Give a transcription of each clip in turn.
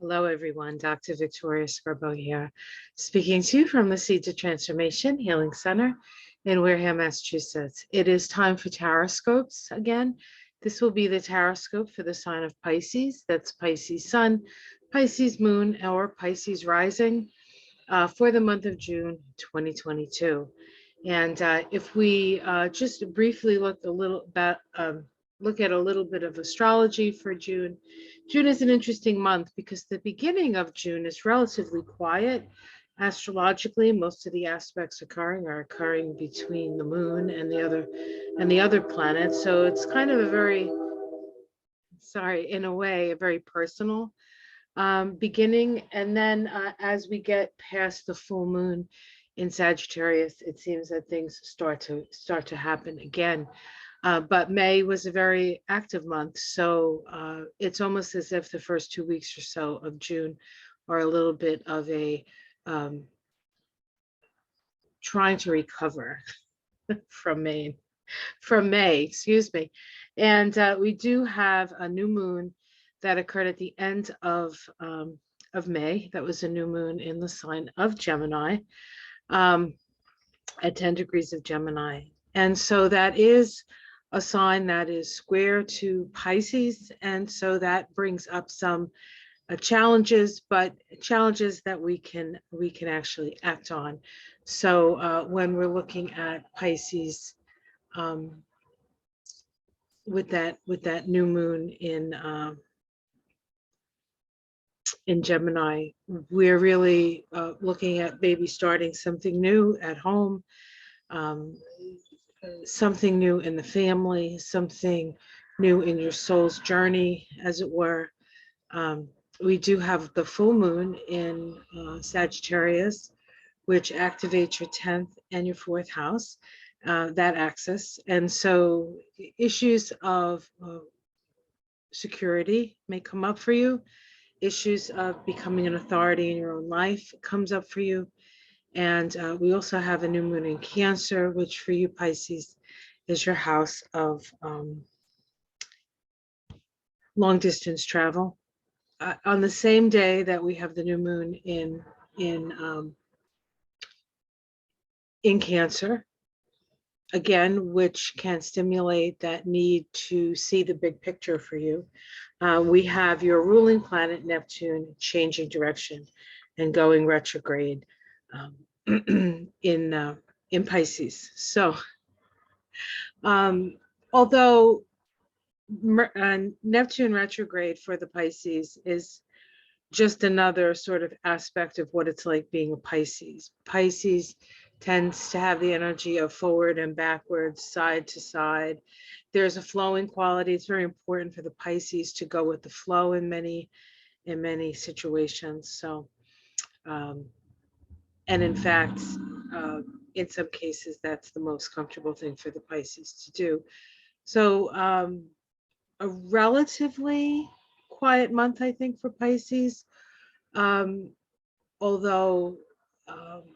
Hello, everyone. Dr. Victoria Scarbo here, speaking to you from the Seeds of Transformation Healing Center in Wareham, Massachusetts. It is time for Taroscopes again. This will be the Taroscope for the sign of Pisces. That's Pisces Sun, Pisces Moon, or Pisces Rising for the month of June 2022. And if we just briefly look a little about look at a little bit of astrology for June. June is an interesting month because the beginning of June is relatively quiet. Astrologically, most of the aspects are occurring between the moon and the other planets. So it's kind of a very, sorry, in a way, a very personal beginning. And then as we get past the full moon in Sagittarius, it seems that things start to happen again. But May was a very active month, so it's almost as if the first 2 weeks or so of June are a little bit of a trying to recover from May, excuse me. And we do have a new moon that occurred at the end of May. That was a new moon in the sign of Gemini, at 10 degrees of Gemini. And so that is a sign that is square to Pisces. And so that brings up some challenges, but challenges that we can actually act on. So when we're looking at Pisces, with that new moon in Gemini, we're really looking at maybe starting something new at home, something new in the family, something new in your soul's journey, as it were. We do have the full moon in Sagittarius, which activates your 10th and your 4th house, that axis. And so issues of security may come up for you. Issues of becoming an authority in your own life comes up for you. And we also have a new moon in Cancer, which for you, Pisces, is your house of long distance travel. On the same day that we have the new moon in Cancer, again, which can stimulate that need to see the big picture for you. We have your ruling planet, Neptune, changing direction and going retrograde in Pisces. So, although Neptune retrograde for the Pisces is just another sort of aspect of what it's like being a Pisces. Pisces tends to have the energy of forward and backwards, side to side. There's a flowing quality. It's very important for the Pisces to go with the flow in many situations. So, and in fact, in some cases, that's the most comfortable thing for the Pisces to do. So, a relatively quiet month, I think, for Pisces. Although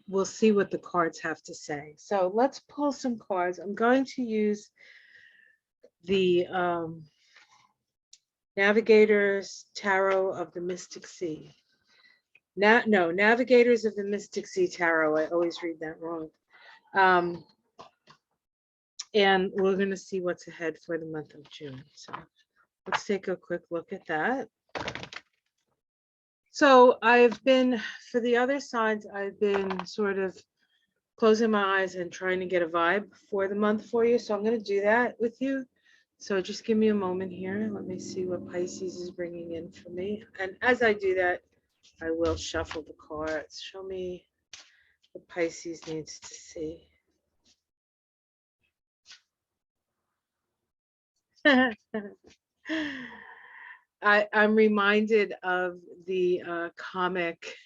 we'll see what the cards have to say. So let's pull some cards. I'm going to use the Navigators Tarot of the Mystic Sea. No, Navigators of the Mystic Sea Tarot. I always read that wrong. And we're going to see what's ahead for the month of June. So let's take a quick look at that. So I've been, for the other sides, I've been sort of closing my eyes and trying to get a vibe for the month for you. So I'm going to do that with you. So just give me a moment here. Let me see what Pisces is bringing in for me. And as I do that, I will shuffle the cards. Show me what Pisces needs to see. I'm reminded of the comic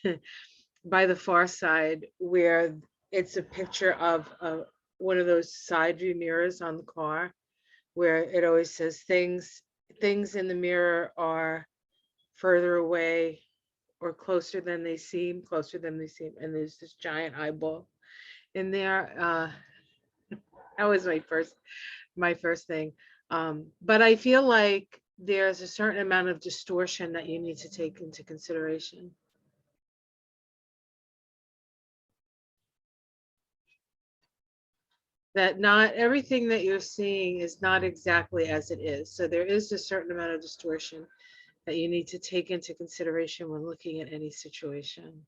By the Far Side, where it's a picture of one of those side view mirrors on the car, where it always says things in the mirror are further away or closer than they seem, and there's this giant eyeball in there. That was my first thing. But I feel like there's a certain amount of distortion that you need to take into consideration. That not everything that you're seeing is not exactly as it is. So there is a certain amount of distortion that you need to take into consideration when looking at any situation.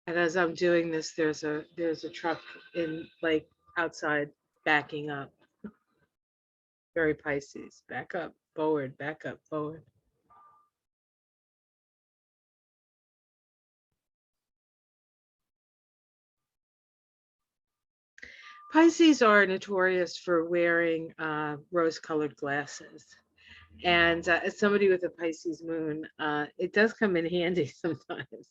And as I'm doing this, there's a truck in like outside backing up. Very Pisces. Back up, forward, back up, forward. Pisces are notorious for wearing rose-colored glasses. And as somebody with a Pisces moon, it does come in handy sometimes.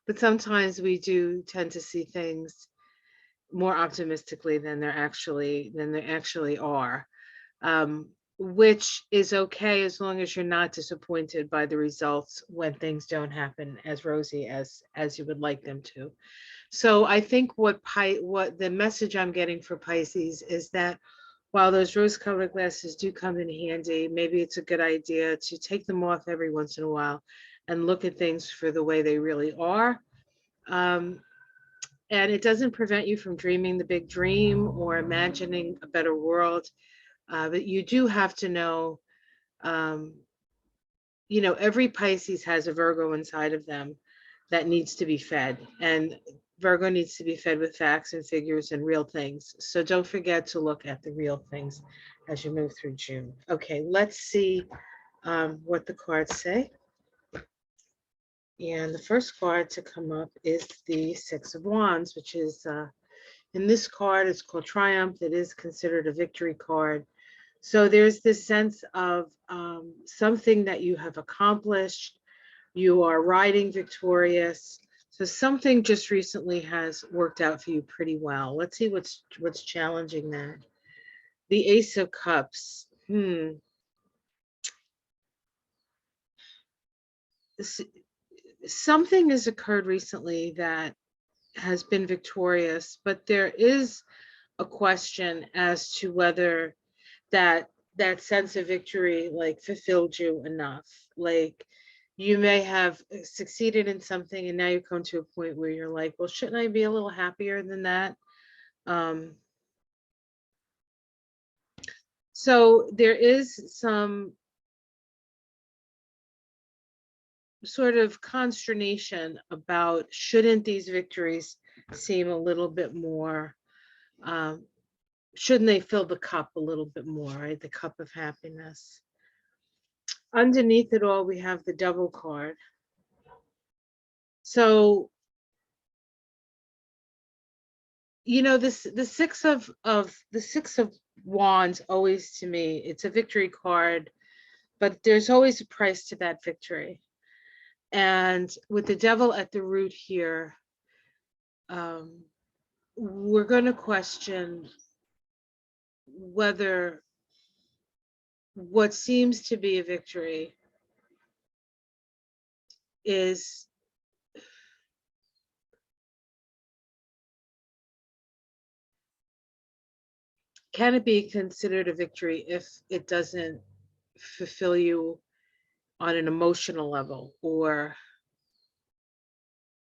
But sometimes we do tend to see things more optimistically than they actually are, which is okay as long as you're not disappointed by the results when things don't happen as rosy as you would like them to. So I think what the message I'm getting for Pisces is that while those rose-colored glasses do come in handy, maybe it's a good idea to take them off every once in a while and look at things for the way they really are. And it doesn't prevent you from dreaming the big dream or imagining a better world. But you do have to know, every Pisces has a Virgo inside of them that needs to be fed. And Virgo needs to be fed with facts and figures and real things. So don't forget to look at the real things as you move through June. Okay, let's see what the cards say. And the first card to come up is the Six of Wands, which is, in this card, it's called Triumph. It is considered a victory card. So there's this sense of something that you have accomplished. You are riding victorious. So something just recently has worked out for you pretty well. Let's see what's challenging that. The Ace of Cups. Something has occurred recently that has been victorious, but there is a question as to whether that sense of victory like fulfilled you enough. Like you may have succeeded in something and now you come to a point where you're like, well, shouldn't I be a little happier than that? So there is some sort of consternation about, shouldn't these victories seem a little bit more, shouldn't they fill the cup a little bit more, right? The cup of happiness. Underneath it all, we have the Devil card. So, the Six of Wands, always to me, it's a victory card, but there's always a price to that victory. And with the Devil at the root here, we're going to question whether what seems to be a victory is can it be considered a victory if it doesn't fulfill you on an emotional level? Or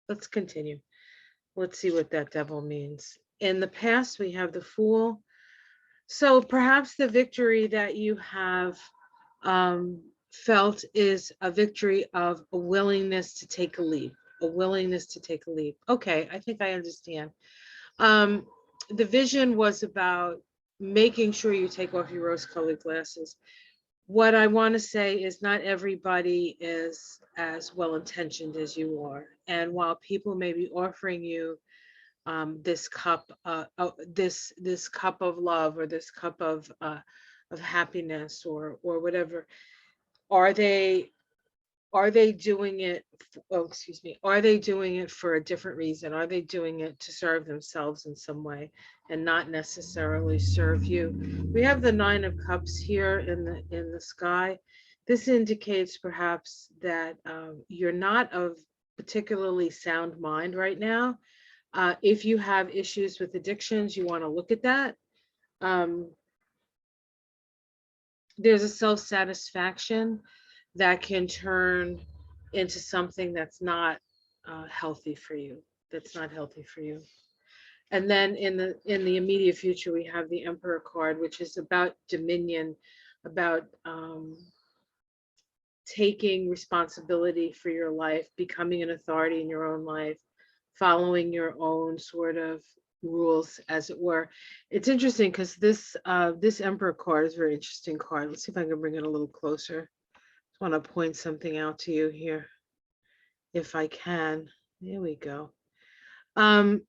let's continue. Let's see what that Devil means. In the past, we have the Fool. So perhaps the victory that you have felt is a victory of a willingness to take a leap, a willingness to take a leap. Okay, I think I understand. The vision was about making sure you take off your rose-colored glasses. What I want to say is not everybody is as well-intentioned as you are. And while people may be offering you this cup, this cup of love, or this cup of happiness, or whatever, are they doing it? Oh, excuse me. Are they doing it for a different reason? Are they doing it to serve themselves in some way and not necessarily serve you? We have the Nine of Cups here in the sky. This indicates perhaps that you're not of particularly sound mind right now. If you have issues with addictions, you want to look at that. There's a self-satisfaction that can turn into something that's not healthy for you. That's not healthy for you. And then in the immediate future, we have the Emperor card, which is about dominion, about taking responsibility for your life, becoming an authority in your own life, following your own sort of rules, as it were. It's interesting because this Emperor card is a very interesting card. Let's see if I can bring it a little closer. Just want to point something out to you here, if I can. There we go.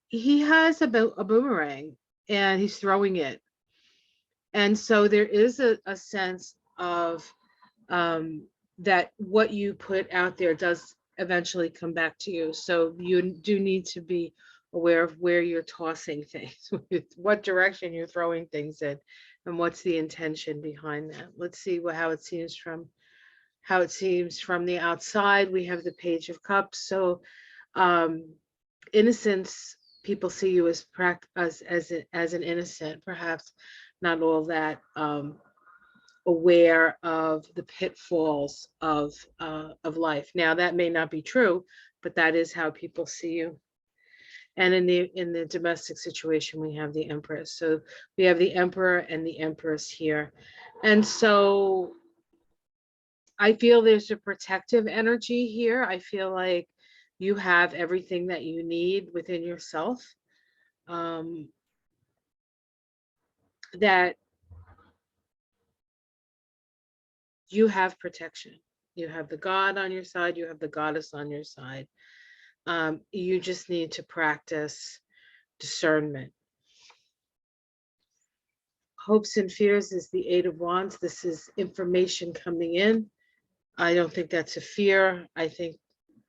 He has a boomerang and he's throwing it. And so there is a sense of that what you put out there does eventually come back to you. So you do need to be aware of where you're tossing things, what direction you're throwing things in, and what's the intention behind that. Let's see how it seems from the outside. We have the Page of Cups. So innocence, people see you as an innocent, perhaps not all that aware of the pitfalls of life. Now that may not be true, but that is how people see you. And in the domestic situation, we have the Empress. So we have the Emperor and the Empress here. And so I feel there's a protective energy here. I feel like you have everything that you need within yourself. That you have protection. You have the God on your side, you have the Goddess on your side. You just need to practice discernment. Hopes and fears is the Eight of Wands. This is information coming in. I don't think that's a fear. I think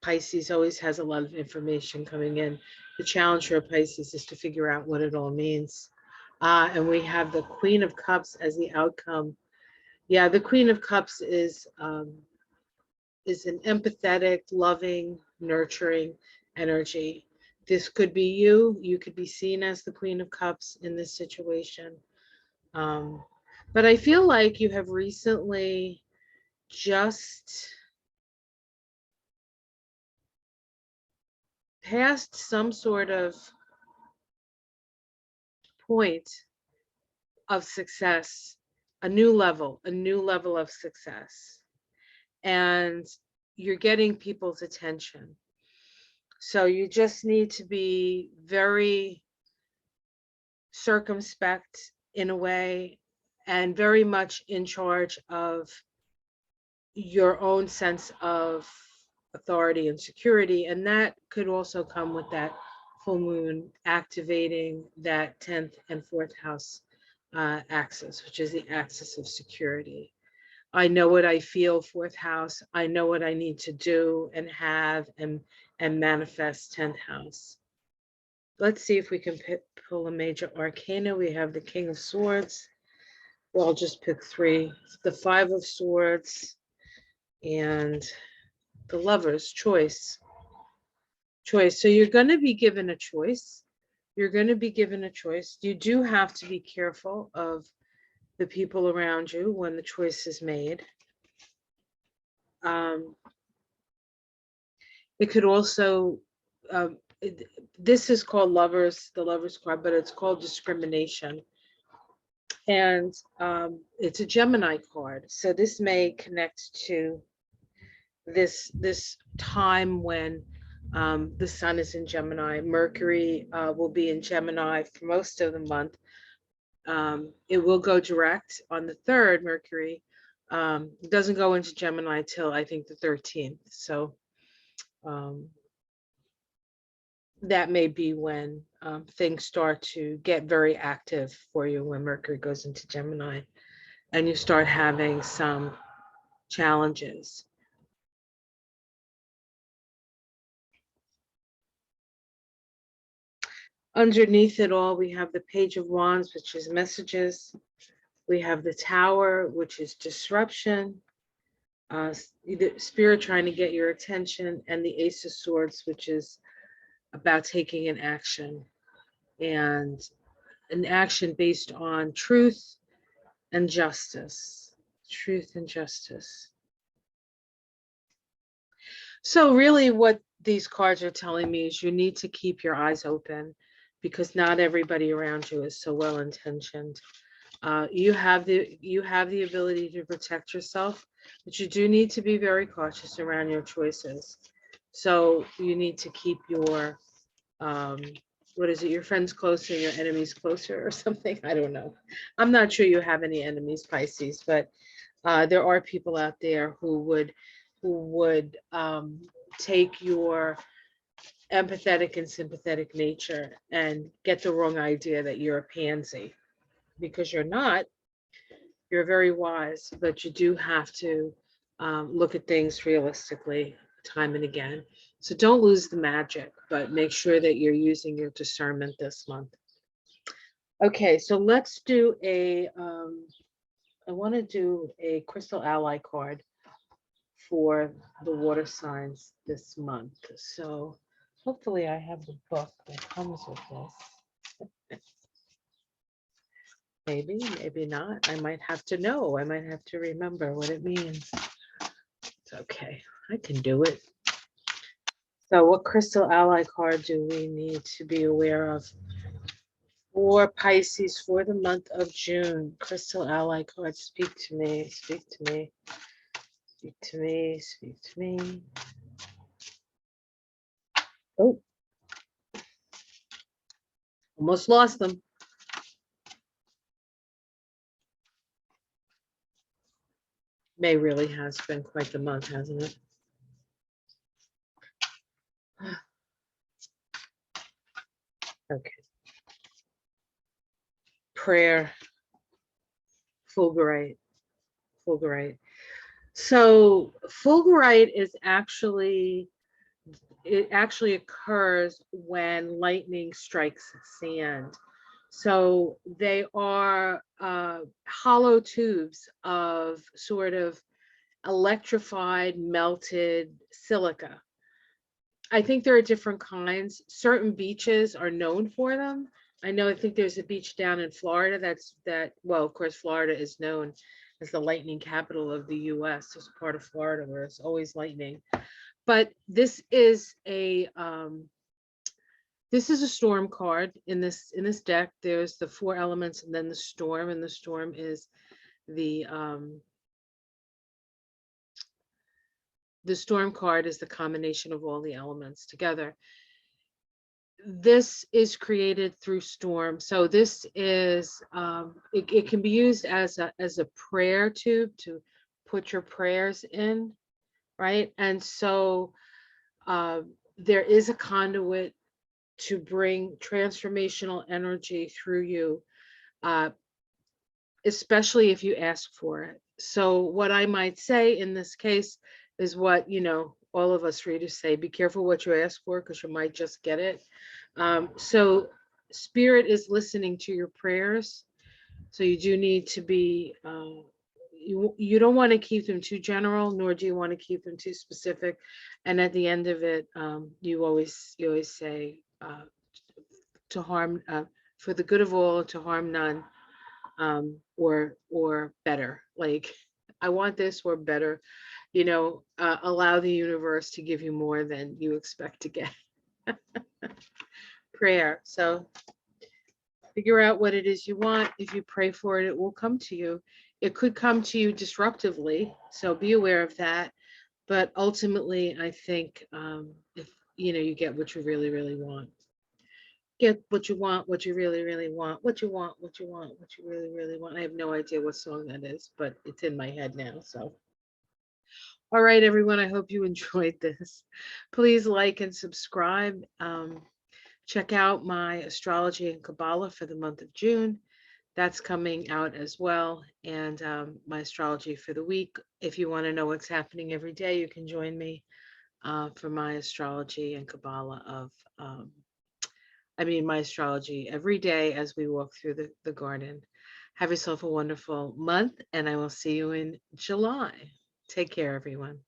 Pisces always has a lot of information coming in. The challenge for Pisces is to figure out what it all means. And we have the Queen of Cups as the outcome. Yeah, the Queen of Cups is an empathetic, loving, nurturing energy. This could be you. You could be seen as the Queen of Cups in this situation. But I feel like you have recently just passed some sort of point of success, a new level of success. And you're getting people's attention. So you just need to be very circumspect in a way, and very much in charge of your own sense of authority and security. And that could also come with that full moon activating that 10th and 4th house axis, which is the axis of security. I know what I feel, 4th house. I know what I need to do and have and manifest, 10th house. Let's see if we can pull a major arcana. We have the King of Swords. Well, I'll just pick 3. The 5 of Swords and the Lovers, choice. So you're going to be given a choice. You do have to be careful of the people around you when the choice is made. It could also, this is called the Lovers card, but it's called discrimination. And it's a Gemini card. So this may connect to this time when the sun is in Gemini. Mercury will be in Gemini for most of the month. It will go direct on the 3rd. Mercury doesn't go into Gemini till I think the 13th. So that may be when things start to get very active for you, when Mercury goes into Gemini and you start having some challenges. Underneath it all, we have the Page of Wands, which is messages. We have the Tower, which is disruption. Either spirit trying to get your attention, and the Ace of Swords, which is about taking an action, and an action based on truth and justice. Truth and justice. So really what these cards are telling me is you need to keep your eyes open, because not everybody around you is so well intentioned. You have the ability to protect yourself, but you do need to be very cautious around your choices. So you need to keep your what is it, your friends closer, your enemies closer, or something. I don't know. I'm not sure you have any enemies, Pisces, but there are people out there who would take your empathetic and sympathetic nature and get the wrong idea that you're a pansy, because you're not. You're very wise, but you do have to look at things realistically time and again. So don't lose the magic, but make sure that you're using your discernment this month. Okay, so let's do I want to do a crystal ally card for the water signs this month. So hopefully I have the book that comes with this. Maybe, maybe not. I might have to know. I might have to remember what it means. It's okay. I can do it. So what crystal ally card do we need to be aware of for Pisces for the month of June? Crystal ally card, speak to me, speak to me, speak to me, speak to me. Oh, almost lost them. May really has been quite the month, hasn't it? Okay. Prayer, fulgurite, fulgurite. So fulgurite is actually, it actually occurs when lightning strikes sand. So they are hollow tubes of sort of electrified, melted silica. I think there are different kinds. Certain beaches are known for them. I know, I think there's a beach down in Florida well, of course, Florida is known as the lightning capital of the US. There's a part of Florida where it's always lightning. But this is a storm card in this deck. There's the 4 elements and then the storm, and the storm is the storm card is the combination of all the elements together. This is created through storm. So this is it can be used as a prayer tube to put your prayers in, right? And so there is a conduit to bring transformational energy through you, especially if you ask for it. So what I might say in this case is what, all of us readers say: be careful what you ask for, because you might just get it. So spirit is listening to your prayers. So you do need to be, you don't want to keep them too general, nor do you want to keep them too specific. And at the end of it, you always say, to harm, for the good of all, to harm none, or better. Like, I want this or better. Allow the universe to give you more than you expect to get. Prayer. So figure out what it is you want. If you pray for it, it will come to you. It could come to you disruptively, so be aware of that. But ultimately, I think if you get what you really, really want. Get what you want, what you really, really want, what you want, what you want, what you really, really want. I have no idea what song that is, but it's in my head now. So, all right, everyone, I hope you enjoyed this. Please like and subscribe. Check out my astrology and Kabbalah for the month of June. That's coming out as well. And my astrology for the week. If you want to know what's happening every day, you can join me for my astrology and Kabbalah of my astrology every day as we walk through the garden. Have yourself a wonderful month, and I will see you in July. Take care, everyone.